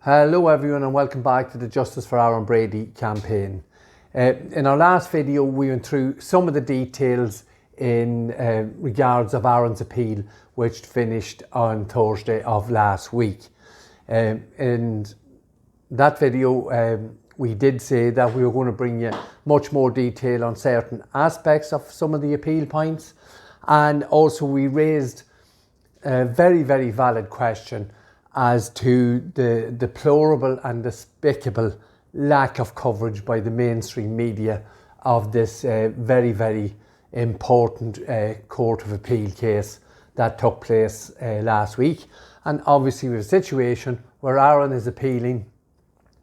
Hello everyone and welcome back to the Justice for Aaron Brady campaign. In our last video we went through some of the details in regards of Aaron's appeal, which finished on Thursday of last week. In that video we did say that we were going to bring you much more detail on certain aspects of some of the appeal points, and also we raised a very valid question as to the deplorable and despicable lack of coverage by the mainstream media of this very important Court of Appeal case that took place last week. And obviously we have a situation where Aaron is appealing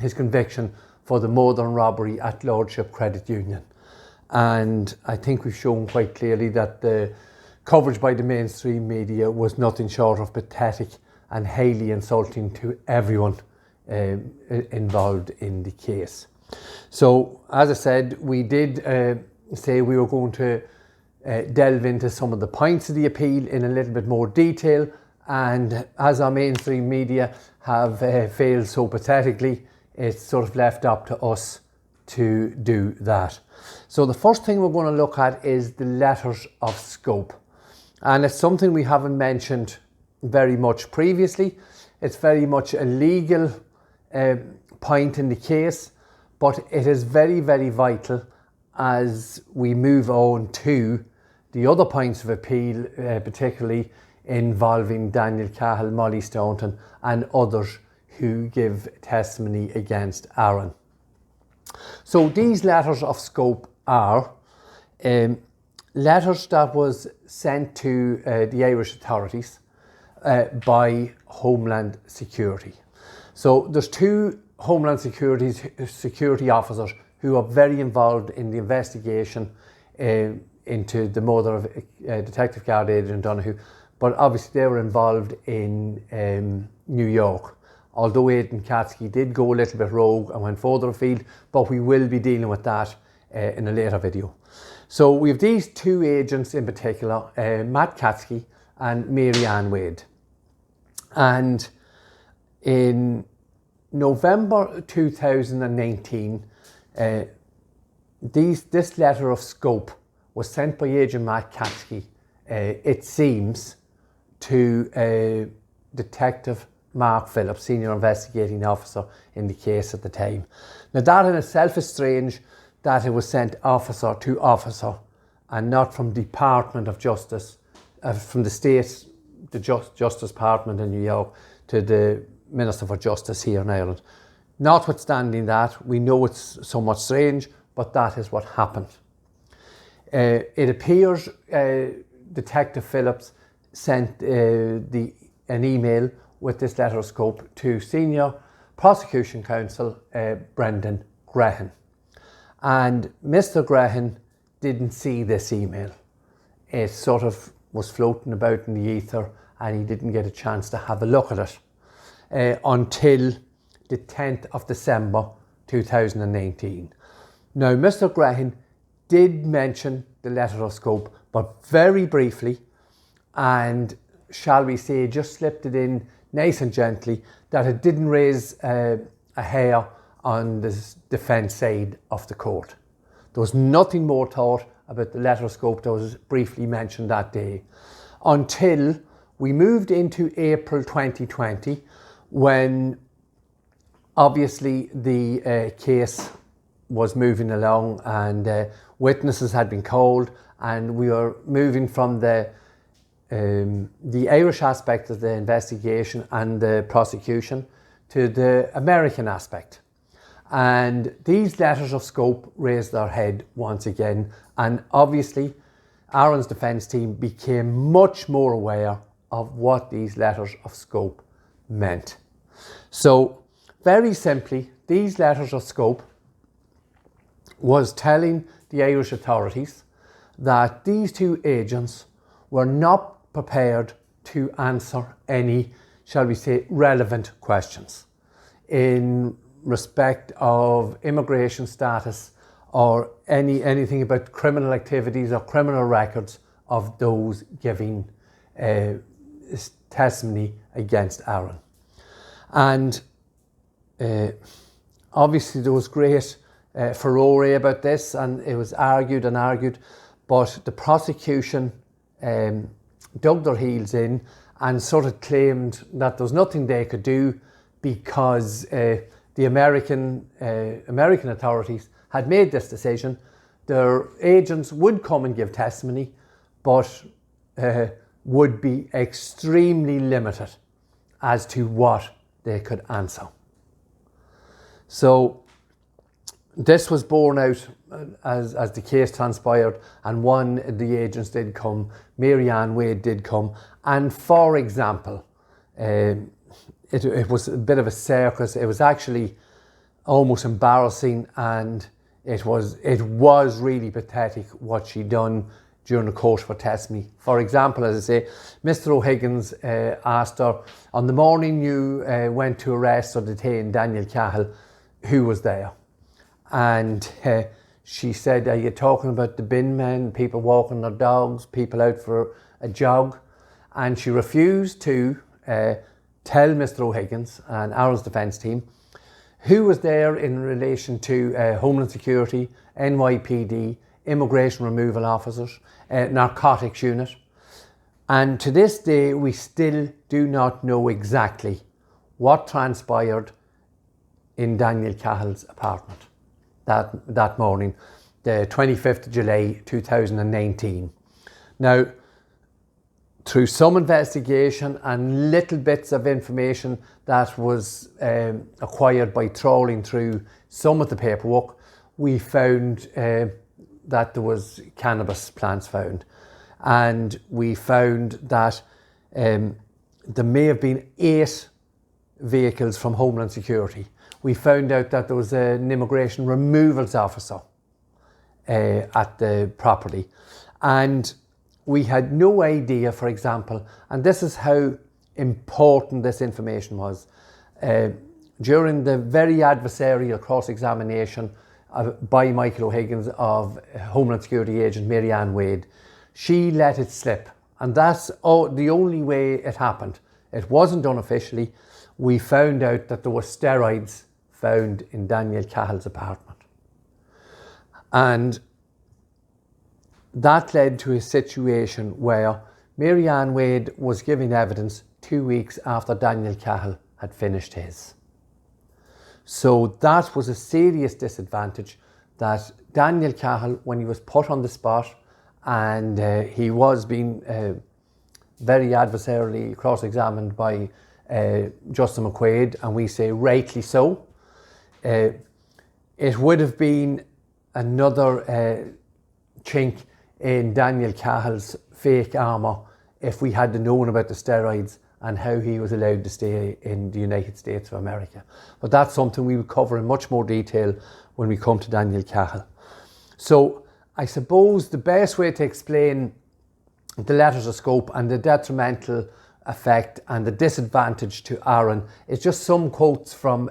his conviction for the murder and robbery at Lordship Credit Union. And I think we've shown quite clearly that the coverage by the mainstream media was nothing short of pathetic and highly insulting to everyone involved in the case. So, as I said, we did say we were going to delve into some of the points of the appeal in a little bit more detail, and as our mainstream media have failed so pathetically, it's sort of left up to us to do that. So the first thing we're going to look at is the letters of scope, and it's something we haven't mentioned very much previously. It's very much a legal point in the case, but it is very vital as we move on to the other points of appeal, particularly involving Daniel Cahill, Molly Staunton and others who give testimony against Aaron. So these letters of scope are letters that was sent to the Irish authorities by Homeland Security. So there's two Homeland Security officers who are very involved in the investigation into the murder of Detective Guard Adrian Donoghue, but obviously they were involved in New York. Although Aidan Katske did go a little bit rogue and went further afield, but we will be dealing with that in a later video. So we have these two agents in particular, Matt Katske and Mary Ann Wade. And in November 2019, this letter of scope was sent by Agent Matt Katske, it seems, to Detective Mark Phillips, Senior Investigating Officer in the case at the time. Now that in itself is strange, that it was sent officer to officer and not from Department of Justice, from the state, the Justice Department in New York, to the Minister for Justice here in Ireland. Notwithstanding that, we know it's somewhat strange, but that is what happened. It appears Detective Phillips sent an email with this letter of scope to Senior Prosecution Counsel Brendan Grehan. And Mr. Grehan didn't see this email. It sort of was floating about in the ether and he didn't get a chance to have a look at it until the 10th of December 2019. Now Mr. Grehan did mention the letter of scope, but very briefly, and shall we say just slipped it in nice and gently, that it didn't raise a hair on the defence side of the court. There was nothing more thought about the letter of scope that was briefly mentioned that day, until we moved into April 2020, when obviously the case was moving along and witnesses had been called, and we were moving from the Irish aspect of the investigation and the prosecution to the American aspect. And these letters of scope raised their head once again, and obviously Aaron's defence team became much more aware of what these letters of scope meant. So very simply, these letters of scope was telling the Irish authorities that these two agents were not prepared to answer any, shall we say, relevant questions in respect of immigration status or anything about criminal activities or criminal records of those giving testimony against Aaron. And obviously there was great furore about this, and it was argued and argued, but the prosecution dug their heels in and sort of claimed that there was nothing they could do because the American authorities had made this decision. Their agents would come and give testimony, but would be extremely limited as to what they could answer. So this was borne out as the case transpired, and one of the agents did come, Mary Ann Wade did come, and for example, it was a bit of a circus. It was actually almost embarrassing, and it was really pathetic what she done during the course of her testimony. For example, as I say, Mr. O Higgins asked her, on the morning you went to arrest or detain Daniel Cahill, who was there? And she said, are you talking about the bin men, people walking their dogs, people out for a jog? And she refused to tell Mr. O Higgins and Aaron's defence team who was there in relation to Homeland Security, NYPD, immigration removal officers, narcotics unit. And to this day, we still do not know exactly what transpired in Daniel Cahill's apartment that morning, the 25th of July 2019. Now, through some investigation and little bits of information that was acquired by trawling through some of the paperwork, we found that there was cannabis plants found. And we found that there may have been 8 vehicles from Homeland Security. We found out that there was an immigration removals officer at the property. And we had no idea, for example, and this is how important this information was. During the very adversarial cross-examination by Michael O Higgins of Homeland Security agent Mary Ann Wade, she let it slip. And that's the only way it happened. It wasn't done officially. We found out that there were steroids found in Daniel Cahill's apartment. And that led to a situation where Mary Ann Wade was giving evidence 2 weeks after Daniel Cahill had finished his. So that was a serious disadvantage, that Daniel Cahill, when he was put on the spot and he was being very adversarially cross-examined by Justice McQuaid, and we say rightly so, it would have been another chink in Daniel Cahill's fake armour if we had known about the steroids and how he was allowed to stay in the United States of America. But that's something we will cover in much more detail when we come to Daniel Cahill. So I suppose the best way to explain the letters of scope and the detrimental effect and the disadvantage to Aaron is just some quotes from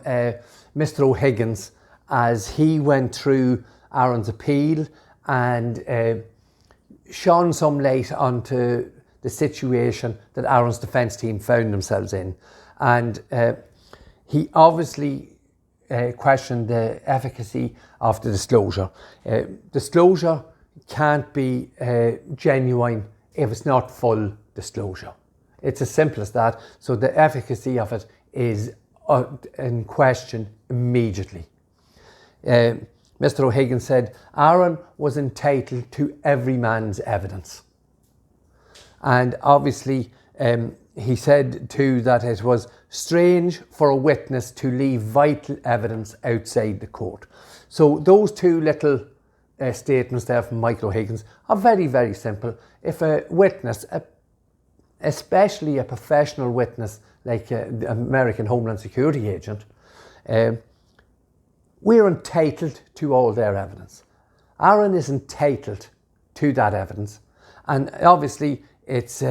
Mr. O Higgins as he went through Aaron's appeal and shone some light onto the situation that Aaron's defence team found themselves in. And he obviously questioned the efficacy of the disclosure. Disclosure can't be genuine if it's not full disclosure. It's as simple as that. So the efficacy of it is in question immediately. Mr. O Higgins said Aaron was entitled to every man's evidence. And obviously he said too that it was strange for a witness to leave vital evidence outside the court. So those two little statements there from Michael O Higgins are very, very simple. If a witness, especially a professional witness like the American Homeland Security agent, we're entitled to all their evidence. Aaron is entitled to that evidence. And obviously it's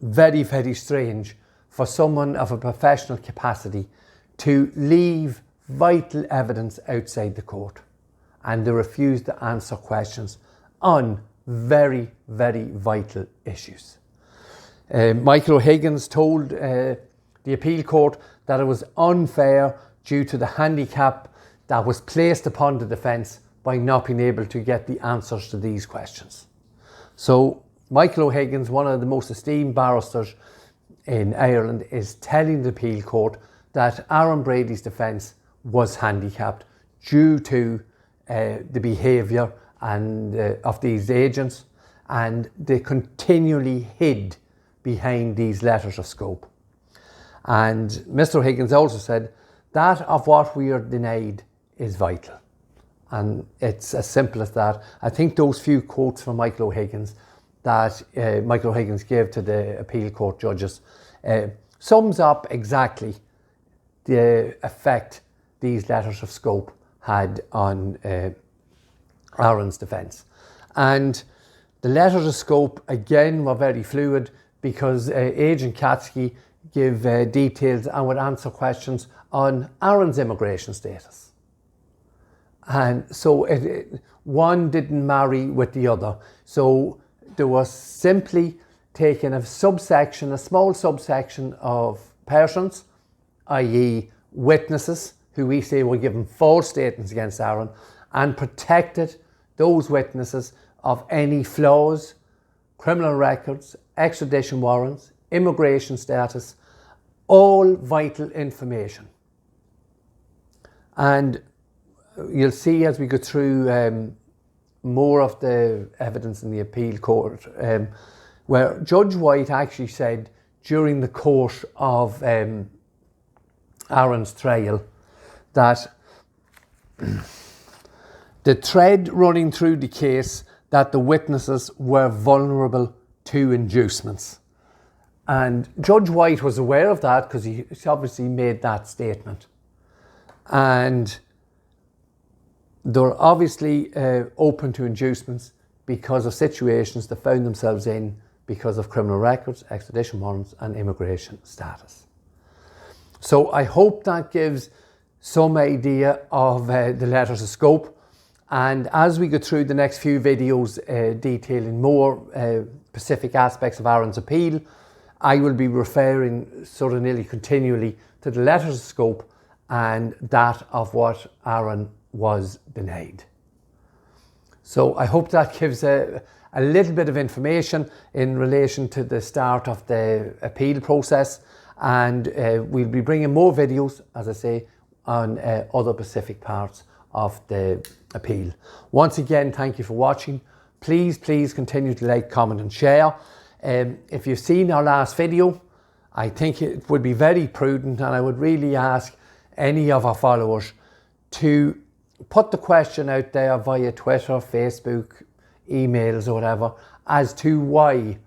very, very strange for someone of a professional capacity to leave vital evidence outside the court and to refuse to answer questions on very, very vital issues. Michael O Higgins told the appeal court that it was unfair due to the handicap that was placed upon the defence by not being able to get the answers to these questions. So Michael O Higgins, one of the most esteemed barristers in Ireland, is telling the appeal court that Aaron Brady's defence was handicapped due to the behaviour of these agents, and they continually hid behind these letters of scope. And Mr. Higgins also said that of what we are denied is vital. And it's as simple as that. I think those few quotes from Michael O Higgins that Michael O Higgins gave to the appeal court judges sums up exactly the effect these letters of scope had on Aaron's defence. And the letters of scope again were very fluid, because Agent Katske gave details and would answer questions on Aaron's immigration status. And so one didn't marry with the other. So there was simply taken a subsection, a small subsection of persons, i.e. witnesses, who we say were given false statements against Aaron, and protected those witnesses of any flaws, criminal records, extradition warrants, immigration status, all vital information. And you'll see as we go through more of the evidence in the appeal court, where Judge White actually said during the course of Aaron's trial that the thread running through the case that the witnesses were vulnerable to inducements. And Judge White was aware of that because he obviously made that statement. And they're obviously open to inducements because of situations they found themselves in because of criminal records, extradition warrants and immigration status. So I hope that gives some idea of the letters of scope. And as we go through the next few videos detailing more specific aspects of Aaron's appeal, I will be referring sort of nearly continually to the letters of scope and that of what Aaron was denied. So I hope that gives a little bit of information in relation to the start of the appeal process, and we'll be bringing more videos, as I say, on other specific parts of the appeal. Once again, thank you for watching. Please continue to like, comment and share. If you've seen our last video, I think it would be very prudent, and I would really ask any of our followers to put the question out there via Twitter, Facebook, emails or whatever, as to why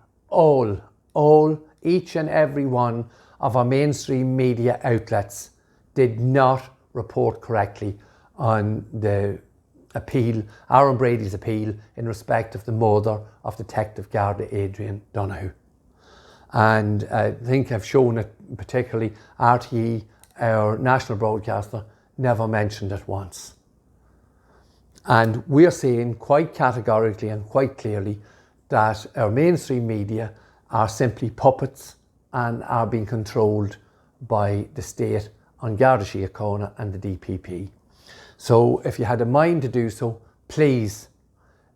each and every one of our mainstream media outlets did not report correctly on the appeal, Aaron Brady's appeal, in respect of the murder of Detective Garda Adrian Donoghue. And I think I've shown it, particularly RTE, our national broadcaster, never mentioned it once. And we're saying quite categorically and quite clearly that our mainstream media are simply puppets and are being controlled by the state on Garda Síochána and the DPP. So if you had a mind to do so, please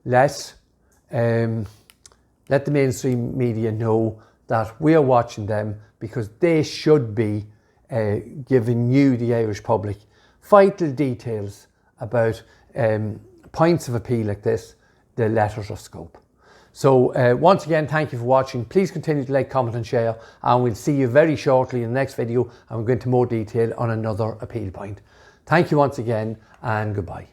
let the mainstream media know that we are watching them, because they should be giving you, the Irish public, vital details about points of appeal like this, the letters of scope. So once again, thank you for watching. Please continue to like, comment and share, and we'll see you very shortly in the next video, and we'll go into more detail on another appeal point. Thank you once again, and goodbye.